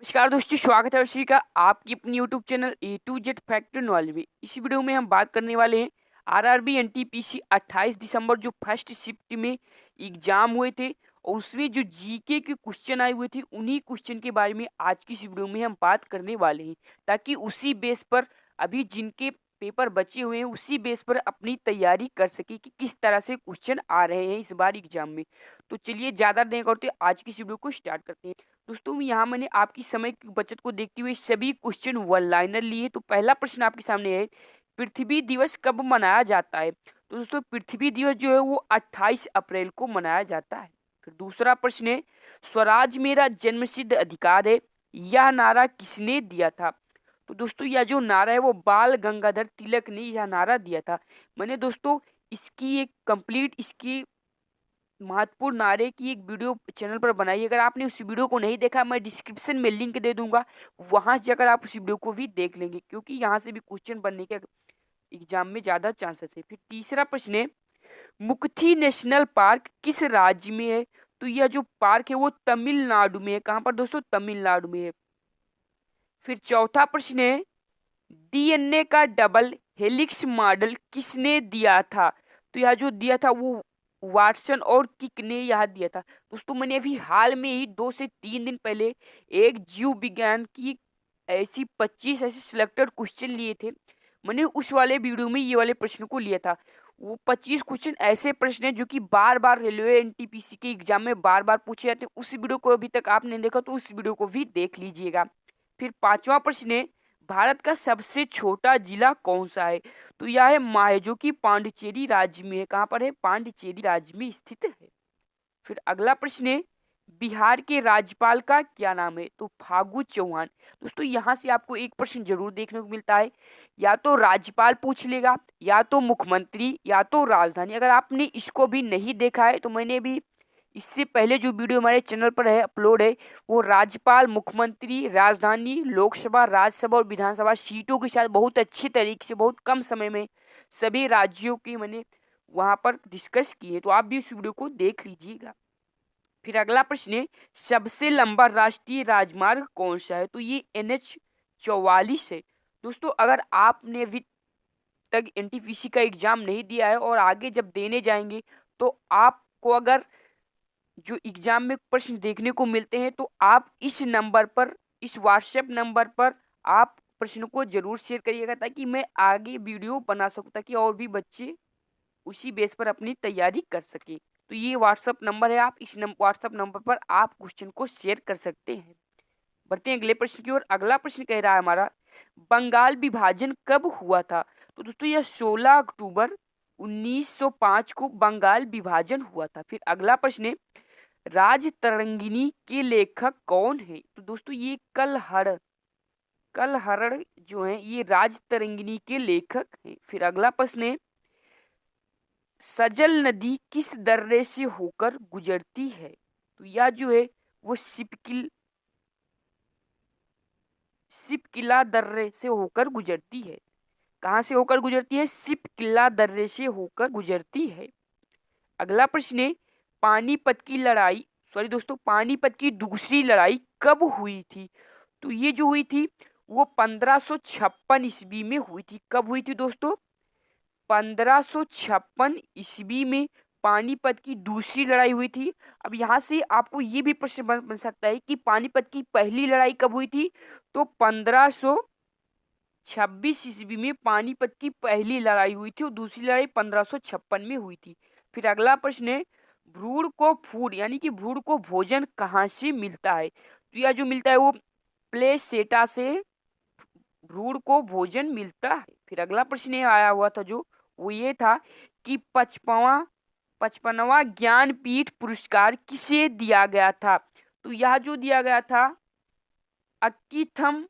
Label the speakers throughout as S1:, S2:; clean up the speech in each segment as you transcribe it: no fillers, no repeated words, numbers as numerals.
S1: नमस्कार दोस्तों, स्वागत है सभी का आपकी अपनी YouTube channel A to Z fact knowledge में। इस वीडियो में हम बात करने वाले हैं आरआरबी एनटीपीसी 28 दिसंबर जो फर्स्ट शिफ्ट में एग्जाम हुए थे और उसमें जो जीके के क्वेश्चन आए हुए थे उन्हीं क्वेश्चन के बारे में आज की इस वीडियो में हम बात करने वाले हैं, ताकि उसी बेस पर अभी जिनके पेपर बचे हुए हैं उसी बेस पर अपनी तैयारी कर सके कि किस तरह से क्वेश्चन आ रहे हैं इस बार एग्जाम में। तो चलिए ज़्यादा देर करते आज की इस वीडियो को स्टार्ट करते हैं। दोस्तों यहाँ मैंने आपकी समय की बचत को देखते हुए सभी क्वेश्चन वन लाइनर लिए। तो पहला प्रश्न आपके सामने है, पृथ्वी दिवस कब मनाया जाता है? तो दोस्तों पृथ्वी दिवस जो है वो 28 अप्रैल को मनाया जाता है। फिर दूसरा प्रश्न है, स्वराज मेरा जन्मसिद्ध अधिकार है, यह नारा किसने दिया था? तो दोस्तों यह जो नारा है वो बाल गंगाधर तिलक ने यह नारा दिया था। मैंने दोस्तों इसकी एक कंप्लीट इसकी महत्वपूर्ण नारे की एक वीडियो चैनल पर बनाई। अगर आपने उस वीडियो को नहीं देखा, मैं डिस्क्रिप्शन में लिंक दे दूंगा, वहां से अगर आप उस वीडियो को भी देख लेंगे, क्योंकि यहाँ से भी क्वेश्चन बनने के एग्जाम में ज्यादा चांसेस है। फिर तीसरा प्रश्न है, मुक्ति नेशनल पार्क किस राज्य में है? तो यह जो पार्क है वो तमिलनाडु में है। कहाँ पर दोस्तों? तमिलनाडु में है। फिर चौथा प्रश्न है, डीएनए का डबल हेलिक्स मॉडल किसने दिया था? तो यह जो दिया था वो वाटसन और किक ने यह दिया था। दोस्तों मैंने अभी हाल में ही 2 से 3 दिन पहले एक जीव विज्ञान की ऐसी 25 ऐसे सिलेक्टेड क्वेश्चन लिए थे। मैंने उस वाले वीडियो में ये वाले प्रश्न को लिया था। वो 25 क्वेश्चन ऐसे प्रश्न हैं जो कि बार बार रेलवे एनटीपीसी के एग्जाम में बार बार पूछे जाते हैं। उस वीडियो को अभी तक आपने देखा तो उस वीडियो को भी देख लीजिएगा। फिर पांचवा प्रश्न है, भारत का सबसे छोटा जिला कौन सा है? तो यह है माहे, जो कि पांडिचेरी राज्य में है। कहाँ पर है? पांडिचेरी राज्य में स्थित है। फिर अगला प्रश्न है, बिहार के राज्यपाल का क्या नाम है? तो फागू चौहान। दोस्तों यहाँ से आपको एक प्रश्न जरूर देखने को मिलता है, या तो राज्यपाल पूछ लेगा, या तो मुख्यमंत्री, या तो राजधानी। अगर आपने इसको भी नहीं देखा है तो मैंने भी इससे पहले जो वीडियो हमारे चैनल पर है अपलोड है, वो राज्यपाल, मुख्यमंत्री, राजधानी, लोकसभा, राज्यसभा और विधानसभा सीटों के साथ बहुत अच्छे तरीके से बहुत कम समय में सभी राज्यों की मैंने वहां पर डिस्कस की है। तो आप भी इस वीडियो को देख लीजिएगा। फिर अगला प्रश्न है, सबसे लंबा राष्ट्रीय राजमार्ग कौन सा है? तो ये NH 44 है। दोस्तों अगर आपने अभी तक एनटीपीसी का एग्जाम नहीं दिया है और आगे जब देने जाएंगे तो आपको अगर जो एग्जाम में प्रश्न देखने को मिलते हैं तो आप इस नंबर पर, इस व्हाट्सएप नंबर पर आप प्रश्न को जरूर शेयर करिएगा, ताकि मैं आगे वीडियो बना सकूं, ताकि और भी बच्चे उसी बेस पर अपनी तैयारी कर सके। तो ये व्हाट्सएप नंबर है, आप इस व्हाट्सएप नंबर पर आप क्वेश्चन को शेयर कर सकते हैं। बढ़ते हैं अगले प्रश्न की ओर। अगला प्रश्न कह रहा है हमारा, बंगाल विभाजन कब हुआ था? तो दोस्तों यह 16 अक्टूबर 1905 को बंगाल विभाजन हुआ था। फिर अगला प्रश्न है, राज तरंगिणी के लेखक कौन है? तो दोस्तों ये कलहड़ जो है ये राज तरंगिणी के लेखक हैं। फिर अगला प्रश्न है, सजल नदी किस दर्रे से होकर गुजरती है? तो यह जो है वो सिपकिला दर्रे से होकर गुजरती है। कहाँ से होकर गुजरती है? सिपकिला दर्रे से होकर गुजरती है। अगला प्रश्न है, पानीपत की लड़ाई, सॉरी दोस्तों, पानीपत की दूसरी लड़ाई कब हुई थी? तो ये जो हुई थी वो 1556 ईस्वी में हुई थी। कब हुई थी दोस्तों? 1556 ईस्वी में पानीपत की दूसरी लड़ाई हुई थी। अब यहाँ से आपको ये भी प्रश्न बन सकता है कि पानीपत की पहली लड़ाई कब हुई थी? तो 1526 ईस्वी में पानीपत की पहली लड़ाई हुई थी और दूसरी लड़ाई 1556 में हुई थी। फिर अगला प्रश्न है, भ्रूण को फूड यानी कि भ्रूण को भोजन कहाँ से मिलता है? तो यह जो मिलता है वो प्लेसेटा से भ्रूण को भोजन मिलता है। फिर अगला प्रश्न ये आया हुआ था जो वो ये था कि 55वां ज्ञानपीठ पुरस्कार किसे दिया गया था? तो यह जो दिया गया था अक्कीथम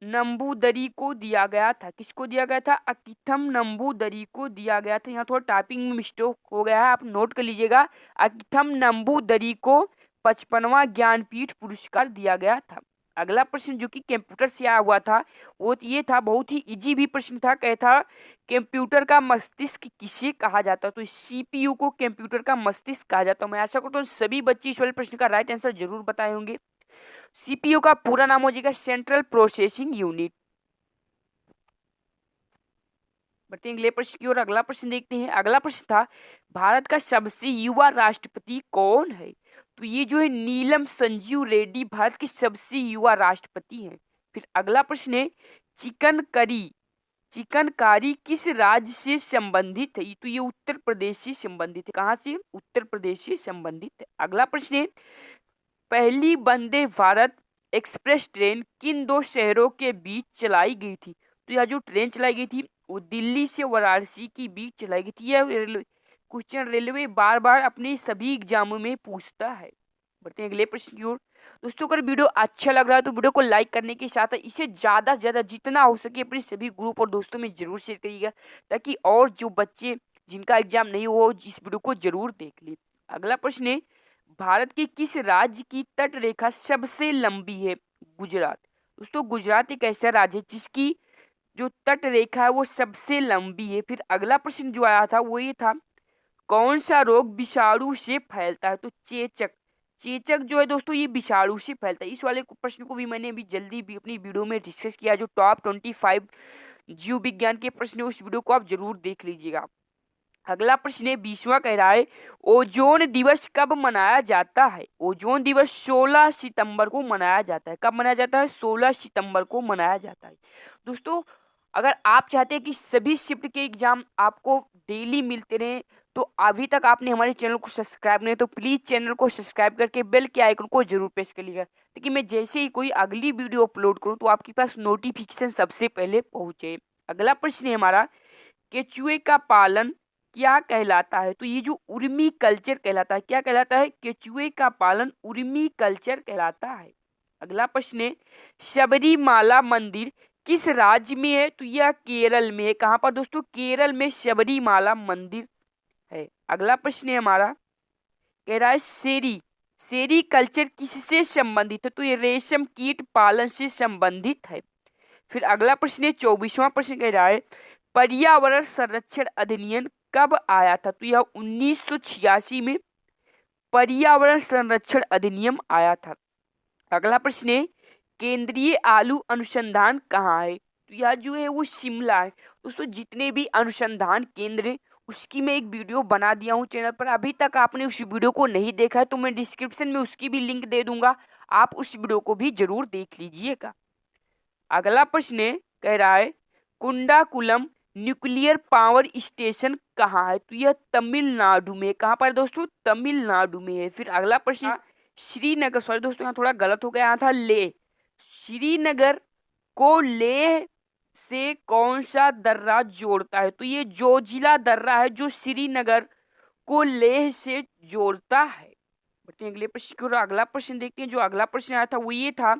S1: नंबूदरी को दिया गया था। किसको दिया गया था? अक्कीथम नंबूदरी को दिया गया था। यहाँ थोड़ा टाइपिंग में मिस्टेक हो गया है, आप नोट कर लीजिएगा। अक्कीथम नंबूदरी को 55वां ज्ञानपीठ पुरस्कार दिया गया था। अगला प्रश्न जो कि कंप्यूटर से आया हुआ था वो ये था, बहुत ही इजी भी प्रश्न था। कहता कंप्यूटर का मस्तिष्क किसे कहा जाता है? तो CPU को कंप्यूटर का मस्तिष्क कहा जाता है। मैं आशा करता हूँ सभी बच्चे इस वाले प्रश्न का राइट आंसर जरूर बताए होंगे। सीपीयू का पूरा नाम हो जाएगा सेंट्रल प्रोसेसिंग यूनिट। बढ़ते हैं अगले प्रश्न की ओर। अगला प्रश्न देखते हैं। अगला प्रश्न था भारत का सबसे युवा राष्ट्रपति कौन है? तो ये जो है नीलम संजीव रेड्डी भारत के सबसे युवा राष्ट्रपति हैं। फिर अगला प्रश्न है चिकनकारी किस राज्य से संबंधित है? तो ये उत्तर प्रदेश से संबंधित है। कहाँ से? उत्तर प्रदेश से संबंधित है। अगला प्रश्न है पहली वंदे भारत एक्सप्रेस ट्रेन किन दो शहरों के बीच चलाई गई थी? तो यह जो ट्रेन चलाई गई थी वो दिल्ली से वाराणसी के बीच चलाई गई थी। यह क्वेश्चन रेलवे बार बार अपने सभी एग्जामों में पूछता है। बढ़ते हैं अगले प्रश्न की ओर। दोस्तों अगर वीडियो अच्छा लग रहा है तो वीडियो को लाइक करने के साथ इसे ज़्यादा से ज़्यादा जितना हो सके अपने सभी ग्रुप और दोस्तों में जरूर शेयर करिएगा, ताकि और जो बच्चे जिनका एग्जाम नहीं हुआ इस वीडियो को जरूर देख ले। अगला प्रश्न है भारत के किस राज्य की तट रेखा सबसे लंबी है? गुजरात। दोस्तों गुजरात एक ऐसा राज्य है जिसकी जो तट रेखा है वो सबसे लंबी है। फिर अगला प्रश्न जो आया था वो ये था कौन सा रोग विषाणु से फैलता है? तो चेचक। चेचक जो है दोस्तों ये विषाणु से फैलता है। इस वाले प्रश्न को भी मैंने अभी जल्दी भी अपनी वीडियो में डिस्कस किया। जो टॉप 25 जीव विज्ञान के प्रश्न है उस वीडियो को आप जरूर देख लीजिएगा। अगला प्रश्न है 20वां कह रहा है ओजोन दिवस कब मनाया जाता है? ओजोन दिवस 16 सितंबर को मनाया जाता है। कब मनाया जाता है? 16 सितंबर को मनाया जाता है। दोस्तों अगर आप चाहते हैं कि सभी शिफ्ट के एग्जाम आपको डेली मिलते रहे तो अभी तक आपने हमारे चैनल को सब्सक्राइब नहीं तो प्लीज़ चैनल को सब्सक्राइब करके बेल के आइकन को जरूर प्रेस कर लीजिएगा, ताकि मैं जैसे ही कोई अगली वीडियो अपलोड करूं तो आपके पास नोटिफिकेशन सबसे पहले पहुंचे। अगला प्रश्न है हमारा केचुए का पालन क्या कहलाता है? तो ये जो उर्मी कल्चर कहलाता है। क्या कहलाता है? केचुए का पालन उर्मी कल्चर कहलाता है। अगला प्रश्न है शबरीमाला मंदिर किस राज्य में है? तो यह केरल में है। कहाँ पर दोस्तों? केरल में शबरीमाला मंदिर है। अगला प्रश्न है हमारा कह रहा है सेरी कल्चर किससे संबंधित है? तो ये रेशम कीट पालन से संबंधित है। फिर अगला प्रश्न है 24वां प्रश्न कह रहा है पर्यावरण संरक्षण अधिनियम कब आया था? तो यह 1986 में पर्यावरण संरक्षण अधिनियम आया था। अगला प्रश्न है केंद्रीय आलू अनुसंधान कहाँ है? तो यह जो है वो शिमला है। दोस्तों जितने भी अनुसंधान केंद्र है उसकी मैं एक वीडियो बना दिया हूँ चैनल पर। अभी तक आपने उस वीडियो को नहीं देखा है तो मैं डिस्क्रिप्शन में उसकी भी लिंक दे दूंगा, आप उस वीडियो को भी जरूर देख लीजिएगा। अगला प्रश्न कह रहा है कुंडाकुलम न्यूक्लियर पावर स्टेशन कहाँ है? तो यह तमिलनाडु में। कहाँ पर दोस्तों? तमिलनाडु में है। फिर अगला प्रश्न श्रीनगर, सॉरी दोस्तों यहाँ थोड़ा गलत हो गया, यहाँ था लेह। श्रीनगर को लेह से कौन सा दर्रा जोड़ता है? तो ये जोजिला दर्रा है जो श्रीनगर को लेह से जोड़ता है। बढ़ते हैं अगले प्रश्न की ओर। अगला प्रश्न देखते हैं। जो अगला प्रश्न आया था वो ये था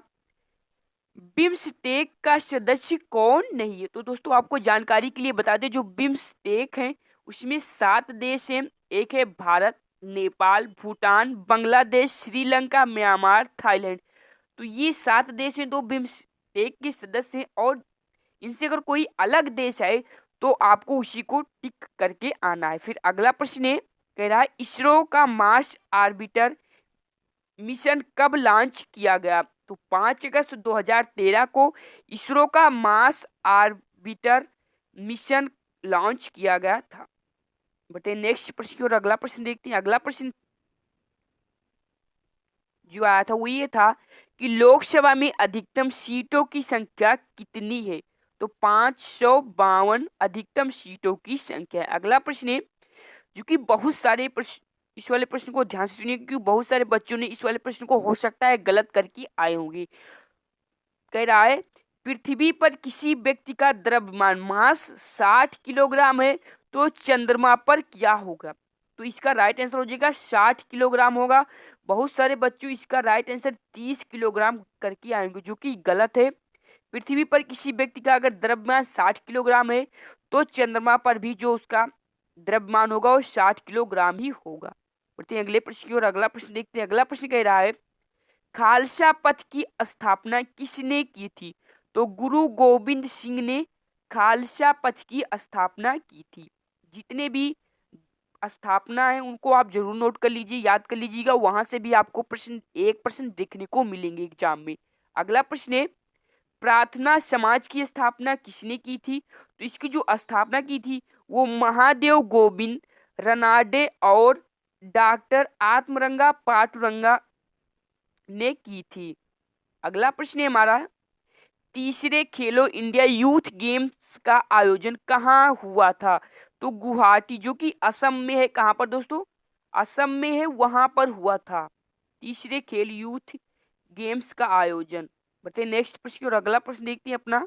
S1: बिम्स्टेक का सदस्य कौन नहीं है? तो दोस्तों आपको जानकारी के लिए बता दें जो बिम्स्टेक है उसमें 7 देश हैं। एक है भारत, नेपाल, भूटान, बांग्लादेश, श्रीलंका, म्यांमार, थाईलैंड। तो ये 7 देश हैं तो बिम्स्टेक के सदस्य हैं, और इनसे अगर कोई अलग देश आए तो आपको उसी को टिक करके आना है। फिर अगला प्रश्न है कह रहा है इसरो का मार्स ऑर्बिटर मिशन कब लॉन्च किया गया? तो 5 अगस्त 2013 को इसरो का मार्स ऑर्बिटर मिशन लॉन्च किया गया था। बटे नेक्स्ट प्रश्न की ओर। अगला प्रश्न देखते हैं। अगला प्रश्न जो आया था वो ये था कि लोकसभा में अधिकतम सीटों की संख्या कितनी है? तो 552 अधिकतम सीटों की संख्या है। अगला प्रश्न है जो कि बहुत सारे प्रश्न, इस वाले प्रश्न को ध्यान से सुनिए क्योंकि बहुत सारे बच्चों ने इस वाले प्रश्न को हो सकता है गलत करके आए होंगे। कह रहा है पृथ्वी पर किसी व्यक्ति का द्रव्यमान मास 60 किलोग्राम है तो चंद्रमा पर क्या होगा? तो इसका राइट आंसर हो जाएगा 60 किलोग्राम होगा। बहुत सारे बच्चों इसका राइट आंसर 30 किलोग्राम करके आएंगे, जो कि गलत है। पृथ्वी पर किसी व्यक्ति का अगर द्रव्यमान 60 किलोग्राम है तो चंद्रमा पर भी जो उसका द्रव्यमान होगा वो 60 किलोग्राम ही होगा। बढ़ते हैं अगले प्रश्न की ओर। अगला प्रश्न देखते हैं। अगला प्रश्न कह रहा है खालसा पंथ की स्थापना किसने की थी? तो गुरु गोविंद सिंह ने खालसा पंथ की स्थापना की थी। जितने भी स्थापना है उनको आप जरूर नोट कर लीजिए, याद कर लीजिएगा, वहां से भी आपको प्रश्न 1% देखने को मिलेंगे एग्जाम में। अगला प्रश्न है, प्रार्थना समाज की स्थापना किसने की थी? तो इसकी जो स्थापना की थी वो महादेव गोविंद रनाडे और डॉक्टर आत्मरंगा पाटुरंगा ने की थी। अगला प्रश्न है हमारा, तीसरे खेलो इंडिया यूथ गेम्स का आयोजन कहाँ हुआ था? तो गुवाहाटी, जो कि असम में है। कहाँ पर दोस्तों? असम में है, वहां पर हुआ था तीसरे खेल यूथ गेम्स का आयोजन। बताइए नेक्स्ट प्रश्न की ओर। अगला प्रश्न देखते हैं अपना।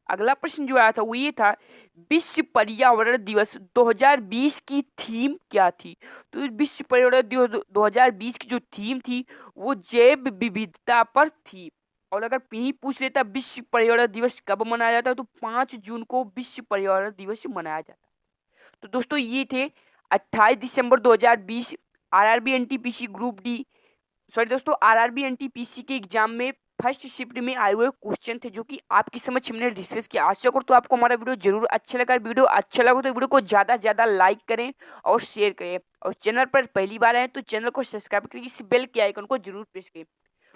S1: अगला प्रश्न जो आया था वो ये था, विश्व पर्यावरण दिवस 2020 की थीम क्या थी? तो इस विश्व पर्यावरण दिवस 2020 की जो थीम थी वो जैव विविधता पर थी। और अगर यही पूछ लेता विश्व पर्यावरण दिवस कब मनाया जाता है, तो 5 जून को विश्व पर्यावरण दिवस मनाया जाता है। तो दोस्तों ये थे 28 दिसंबर 2020 RRB NTPC group D, sorry दोस्तों, आरआरबी एनटीपीसी के एग्जाम में फर्स्ट शिफ्ट में आए हुए क्वेश्चन थे जो कि आपकी समझ हमने डिस्कस किया। आशा करता हूं आपको हमारा वीडियो जरूर अच्छा लगा। वीडियो अच्छा लगा तो वीडियो को ज़्यादा से ज़्यादा लाइक करें और शेयर करें, और चैनल पर पहली बार आए तो चैनल को सब्सक्राइब करके इस बेल के आइकन को जरूर प्रेस करें।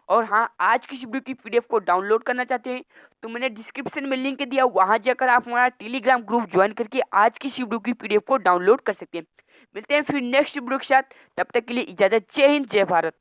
S1: और हाँ, आज की इस वीडियो की पीडीएफ को डाउनलोड करना चाहते हैं तो मैंने डिस्क्रिप्शन में लिंक दिया, वहां जाकर आप हमारा टेलीग्राम ग्रुप ज्वाइन करके आज की इस वीडियो की पीडीएफ को डाउनलोड कर सकते हैं। मिलते हैं फिर नेक्स्ट वीडियो के साथ, तब तक के लिए इजाजत। जय हिंद, जय भारत।